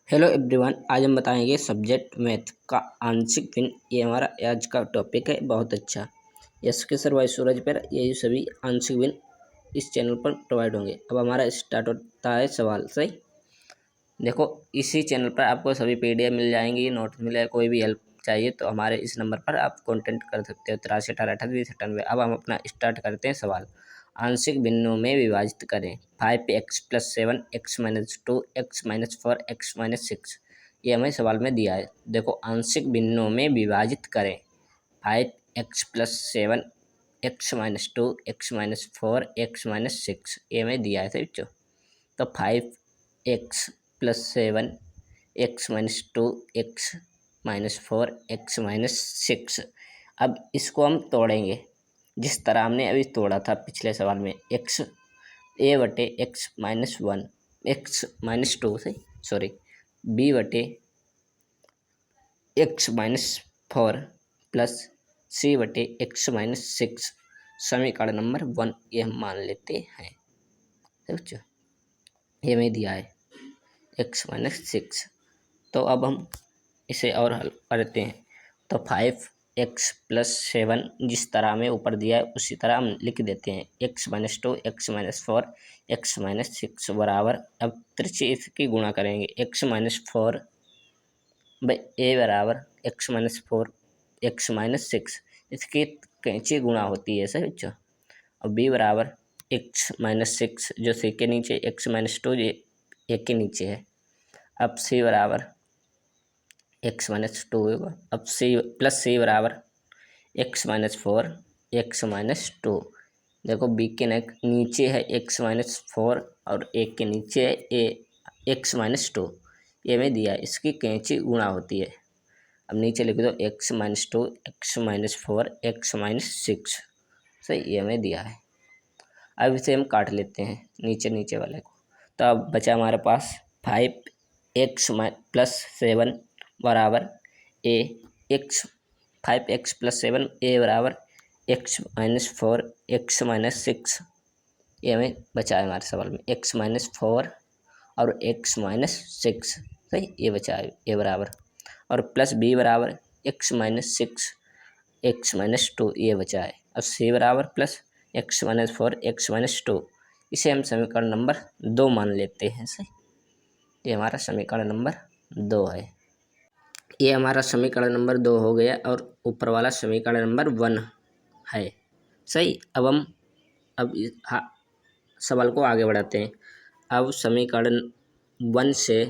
Hello everyone, आज हम बताएंगे सब्जेक्ट मैथ का आंशिक भिन्न। ये हमारा आज का टॉपिक है, बहुत अच्छा। यस के सर वाई सूरज पर ये सभी आंशिक भिन्न इस चैनल पर प्रोवाइड होंगे। अब हमारा स्टार्ट होता है सवाल। सही देखो, इसी चैनल पर आपको सभी पीडीएफ मिल जाएंगी, नोट्स मिल जाए। कोई भी हेल्प चाहिए तो हमारे इस नंबर पर आप कॉन्टेक्ट कर सकते हो, 83 18 28 98। अब हम अपना स्टार्ट करते हैं सवाल। आंशिक भिन्नों में विभाजित करें। 5x+7 x-2 x-4 x-6। ये हमें सवाल में दिया है। देखो, आंशिक भिन्नों में विभाजित करें। 5x+7 x-2 x-4 x-6 ये हमें दिया है। सही बच्चों, तो 5x+7 x-2 x-4 x-6। अब इसको हम तोड़ेंगे जिस तरह हमने अभी तोड़ा था पिछले सवाल में। x a/x-1 x-2 से सॉरी b/x-4 प्लस c/x-6 समीकरण नंबर 1 ये हम मान लेते हैं। बच्चों, ये में दिया है x-6। तो अब हम इसे और हल करते हैं। तो 5x+7 जिस तरह में ऊपर दिया है उसी तरह हम लिख देते हैं। x-2 x-4 x-6 बराबर, अब त्रिज्यीय इसकी गुणा करेंगे। x-4 a बराबर x-4 x-6 इसकी कैंची गुणा होती है। सही बच्चों, अब b बराबर x-6 जो c के नीचे, x-2 ये a के नीचे है। अब c बराबर x-2 होगा। अब c प्लस c बराबर x-4 x-2। देखो, b के नीचे है x-4 और a के नीचे है x-2। ये में दिया है, इसकी कैंची गुणा होती है। अब नीचे लिख दो x-2 x-4 x-6। सही, ये में दिया है। अब इसे हम काट लेते हैं नीचे नीचे वाले को। तो अब बचा हमारे पास 5x+7 बराबर a x 5x+7 a बराबर x-4 x-6। ये हमें बचा है हमारे सवाल में x-4 और x-6। सही, ये बचा है a बराबर, और प्लस b बराबर x-6 x-2 ये बचा है। अब c बराबर प्लस x-4 x-2। इसे हम समीकरण नंबर 2 मान लेते हैं। सही, ये हमारा समीकरण नंबर 2 है। ये हमारा समीकरण नंबर 2 हो गया और ऊपर वाला समीकरण नंबर 1 है। सही, अब हम सवाल को आगे बढ़ाते हैं। अब समीकरण 1 से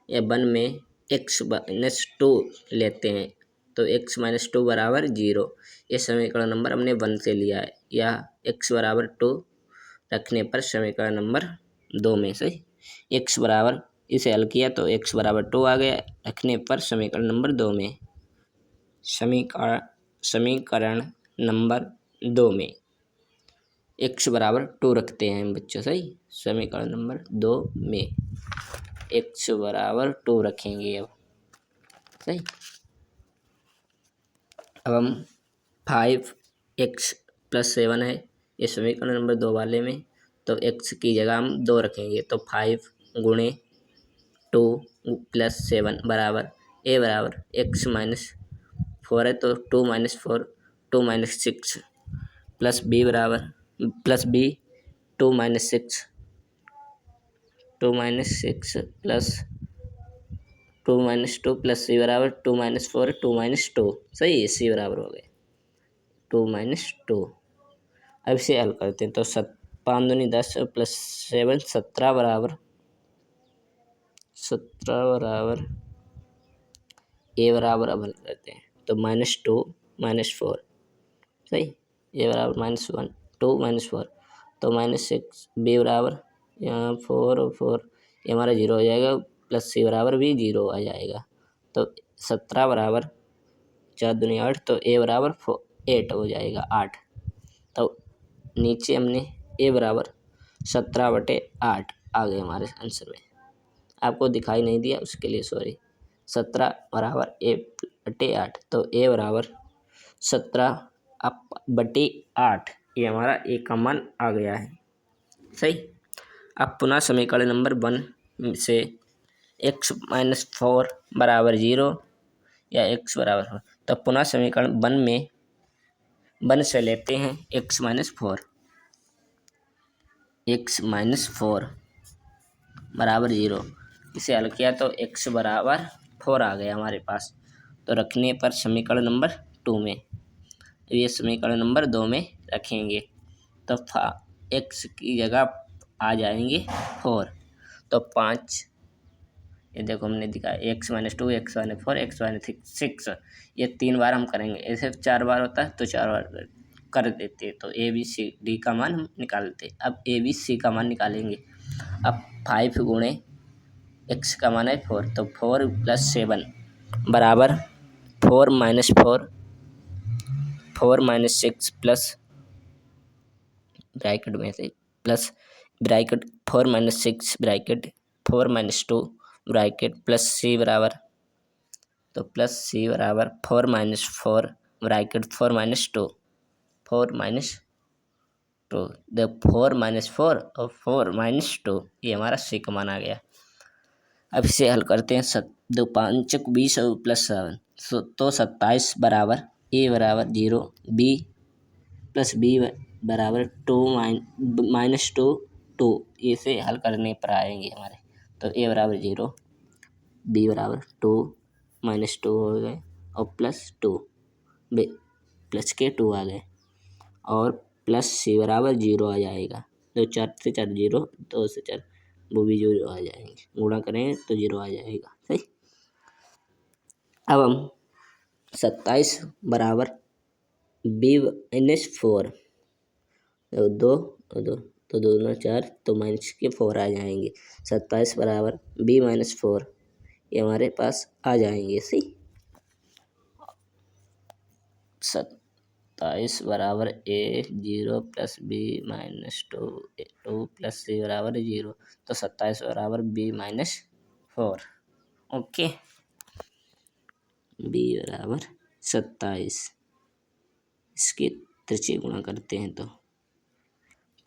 या 1 में x-2 लेते हैं तो x-2 बराबर 0। ये समीकरण नंबर हमने 1 से लिया है, या x बराबर 2 रखने पर समीकरण नंबर 2 में। सही, x बराबर, इसे हल किया तो x बराबर 2 आ गया, रखने पर समीकरण नंबर 2 में। समीकरण नंबर 2 में x बराबर 2 रखते हैं हम बच्चों। सही, समीकरण नंबर 2 में x बराबर 2 रखेंगे। अब सही, अब हम 5x+7 है ये समीकरण नंबर 2 वाले में, तो x की जगह हम 2 रखेंगे। तो 5 गुणे 2 + 7 बराबर a बराबर x-4 है तो 2 - 4 2 - 6 प्लस b बराबर plus b 2 - 6 2 - 6 plus 2 - 2 plus c बराबर 2 - 4 2 - 2। सही है, c बराबर हो गया 2 - 2। अब इसे हल करते हैं तो 5 दूनी 10 प्लस 7 17 बराबर a बराबर, अब हल करते हैं तो -2 -4। सही, a बराबर -1 2 -4 तो -6 b बराबर यहाँ 4 और 4 ये हमारा 0 हो जाएगा, प्लस c बराबर भी 0 आ जाएगा। तो 17 बराबर 4 दूनी 8 तो a बराबर 8 हो जाएगा 8। तो नीचे हमने a बराबर 17/8 आ गए हमारे आंसर में। आपको दिखाई नहीं दिया उसके लिए सॉरी। 17 बराबर a/8 तो a बराबर 17/8 ये हमारा a का मान आ गया है। सही, अब पुनः समीकरण नंबर 1 से एक्स माइनस फोर बराबर जीरो या एक्स बराबर फोर। तो पुनः समीकरण वन से लेते हैं एक्स माइनस फोर बराबर जीरो। इसे हल किया तो एक्स बराबर फोर आ गया हमारे पास। तो रखने पर समीकरण नंबर टू में, तो ये समीकरण नंबर दो में रखेंगे तो एक्स की जगह आ जाएंगे फोर। तो पाँच, ये देखो हमने दिखाया x minus two, x minus four, x minus six, ये 3 बार हम करेंगे। ऐसे 4 बार होता है तो 4 बार कर देते। तो ए बी सी डी का मान हम निकालते। अब ए बी सी का मान निकालेंगे। अब 5 गुणे एक्स का मान है फोर, तो 4 + 7 बराबर 4 - 6 प्लस ब्रैकेट में से plus bracket 4 - 6 bracket 4 - 2 bracket plus C बराबर, तो प्लस सी बराबर 4 - 4 ब्रैकेट 4 - 2 4 - 2, द 4 - 4 और 4 - 2, ये हमारा सी का मान आ गया। अब इसे हल करते हैं। दो पाँचक 20 और प्लस 7, तो 27 बराबर ए बराबर 0, बी प्लस बी बराबर 2 -2 2, इसे हल करने पर आएंगे हमारे। तो ए बराबर 0, बी बराबर 2 -2 हो गए और प्लस 2, प्लस के 2 आ गए और प्लस सी बराबर 0 आ जाएगा। तो 4 से 4 0, 2 से 4 वो भी 0 आ जाएंगे, गुणा करेंगे तो 0 आ जाएगा। सही। अब हम 27 बराबर बी माइनस 4, तो 2 और 2 तो 2 दूना 4, तो माइनस के 4 आ जाएंगे। 27 बराबर बी माइनस 4, ये हमारे पास आ जाएंगे। सही। 27 बराबर ए 0 plus B minus 2 plus C बराबर 0, तो 27 बराबर बी माइनस 4। ओके, बी बराबर 27, इसके त्रिज्यीय गुणा करते हैं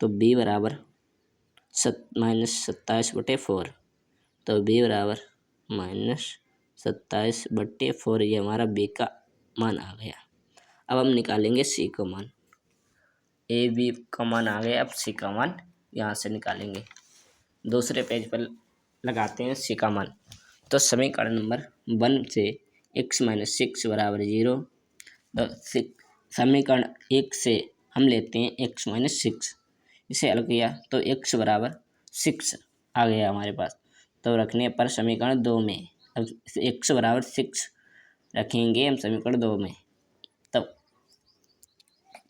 तो बी बराबर -27/4, तो बी बराबर -27/4, ये हमारा बी का मान आ गया। अब हम निकालेंगे सी का मान। ए बी का मान आ गया, अब सी का मान यहाँ से निकालेंगे। दूसरे पेज पर लगाते हैं सी का मान। तो समीकरण नंबर 1 से x - 6 बराबर 0, तो समीकरण 1 से हम लेते हैं x - 6, इसे हल किया तो x बराबर 6 आ गया हमारे पास। तो रखने पर समीकरण 2 में, अब x बराबर 6 रखेंगे हम समीकरण 2 में, तब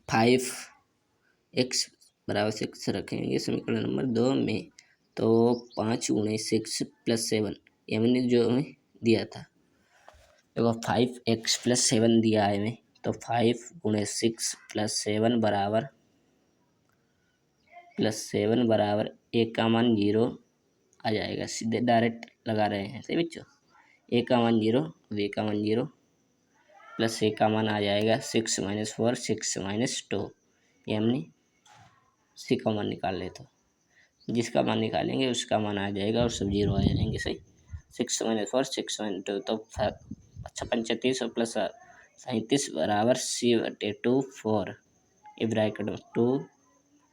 5x बराबर 6 रखेंगे समीकरण नंबर 2 में। तो 5 × 6 + 7, ये हमने जो हमें दिया था, देखो 5x + 7 दिया है हमें, तो 5 × 6 + 7 बराबर ए का मान 0 आ जाएगा। सीधे डायरेक्ट लगा रहे हैं। सही बच्चों, ए का मान 0, बी का मान 0 प्लस ए का मान आ जाएगा 6 - 4 6 - 2, ये हमने सी का मान निकाल लेते। जिसका मान निकालेंगे उसका मान आ जाएगा और सब 0 आ जाएंगे। सही। 6 - 4 6 - 2, तो 35 और प्लस 37 बराबर c/2 4, ये ब्रैकेट 2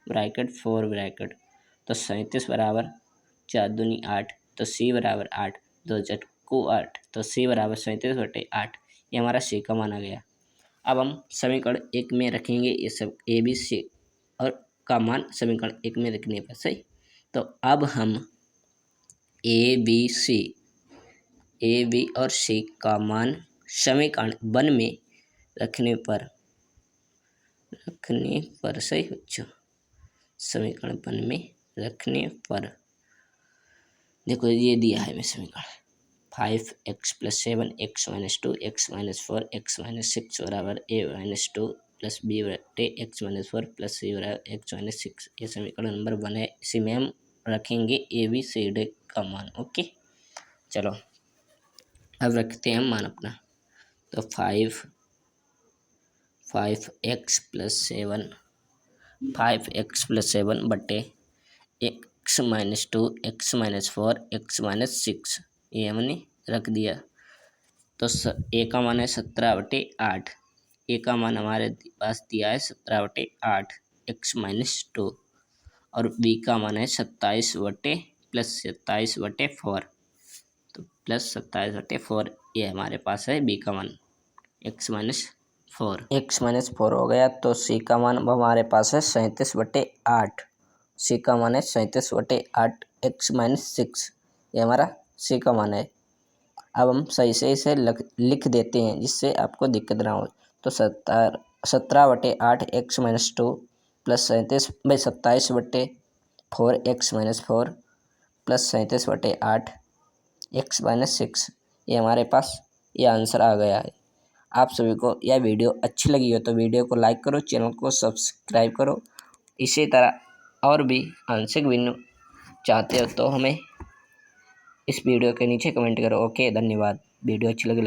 ब्रैकेट 4 ब्रैकेट, तो 37 बराबर 4 दूनी 8, तो सी बराबर 8, 2 चटकू 8, तो सी बराबर 37/8, ये हमारा सी का मान आ गया। अब हम समीकरण 1 में रखेंगे ये सब ए बी सी और का मान समीकरण 1 में रखने पर। सही। तो अब हम ए बी और सी का मान समीकरण 1 में रखने पर सही बच्चों, समीकरण 1 में रखने पर देखो ये दिया है हमें समीकरण 5x + 7 x - 2 x - 4 x - 6 बराबर a - 2 प्लस बी बटे x - 4 प्लस सी बराबर x - 6, ये समीकरण नंबर 1 है। इसी में हम रखेंगे ए बी सी डी का मान। ओके, चलो अब रखते हैं हम मान अपना। तो 5x + 7 5x + 7 बटे x - 2 x - 4 x - 6 ये हमने रख दिया। तो ए का मान है 17/8, ए का मान हमारे पास दिया है 17/8 x-2, और बी का मान है 27/4, तो +27/4 ये हमारे पास है बी का मान x-4 हो गया। तो सी का मान अब हमारे पास है 37/8, सी का मान है 37/8 x-6, ये हमारा सी का मान है। अब हम सही से इसे लिख देते हैं जिससे आपको दिक्कत ना हो। तो 17/8 x-2 plus 27/4 x-4 plus 37/8 x-6, ये हमारे पास ये आंसर आ गया है। आप सभी को यह वीडियो अच्छी लगी हो तो वीडियो को लाइक करो, चैनल को सब्सक्राइब करो। इसी तरह और भी आंशिक भिन्न चाहते हो तो हमें इस वीडियो के नीचे कमेंट करो। ओके, धन्यवाद। वीडियो अच्छी लगी